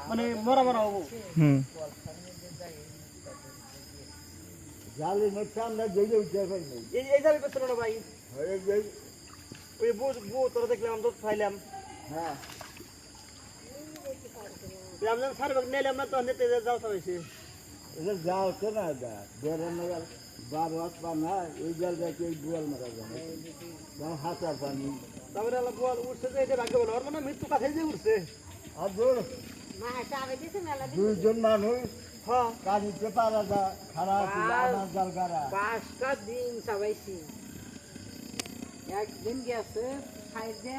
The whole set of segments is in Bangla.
মানে মরা মরা হবো জালি নচ্ছা আমরা জেগে উঠে পাই না এই জালি পেছনে না ভাই ওই বউ তোরা দেখলাম তো খাইলাম হ্যাঁ রামজান স্যার বাগ নিলাম না তো নিতে যাও সবাইছে এটা যাও তো না দা বেরন না বার রাত পা না এই জাল দেখে এই গোয়াল মারা যায় না হাতার পানি তারপরে আলা গোয়াল উঠছে যে এটা ভাগ্য বলো আর মানে মৃত্যু কাছে যে উঠছে আর দূর মা চাবে দিছে মেলা দুইজন মানুষ হ্যাঁ কাজে পারা যা খারাপ আমার জালগারা 5টা দিন সবাইছি একদিন গেছে খাইতে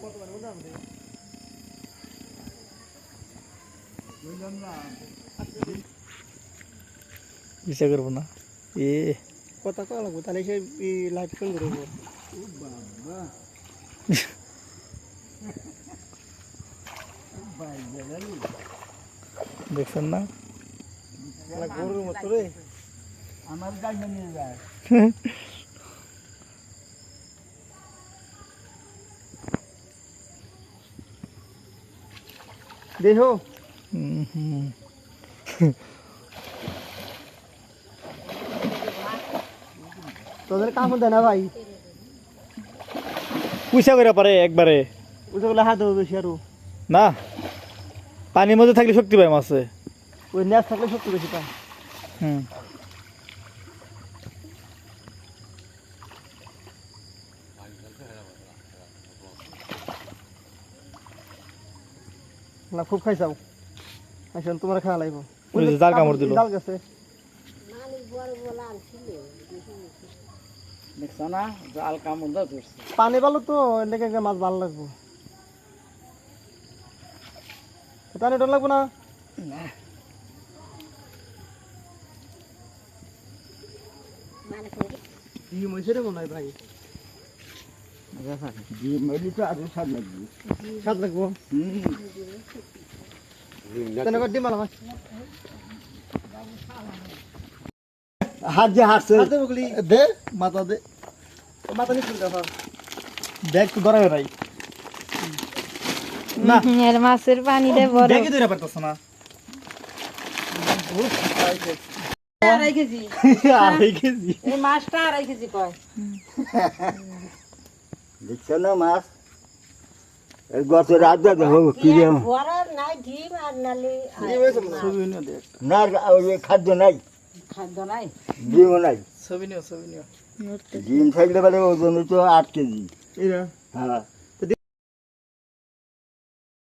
কতবার বললাম রে বললাম না বিচার করবো না এ কথা কয়া লাগবো তাহলে সে লাইভ ফোন করবো বাবা দেখছেন না গরুর মতো রে আমার গাছ নিয়ে যায় দেখো তোদের কাম দেয় না ভাই পয়সা করে পারে একবারে ওইটা বলে হাত দেবো বেশি আরো না পানির মধ্যে থাকলে শক্তি পায় মাছে ওই ন্যাস থাকলে শক্তি বেশি পায় না খুব খাইছাও আসলে তোমার খাওয়া লাগবো জাল কামড় দিল জাল গেছে জাল কামড় দাও পানি ভালো তো লেগে মাছ ভালো লাগবো পানি ডর লাগবো না ডিম হয়েছে রে মনে হয় ভাই ডিম হইলে তো আরো স্বাদ লাগবে স্বাদ লাগবো ডিম ভালো হাত যে হাসছে দে মাথা দে মাথা নিচ্ছিল দেখ তো ধরা ভাই না এর মাছের পানি দে বড় দেখি ধরে পারতাছ না আড়াই কেজি এই মাছটা 2.5 কেজি কয় দেখছো না মাছ এই গত রাত দেখো কি রে বড় নাই ডিম আর নালি না ওই খাদ্য নাই খাদ্য নাই ডিম নাই ছবি নিও ডিম থাকলে বলে ওজন তো 8 কেজি হ্যাঁ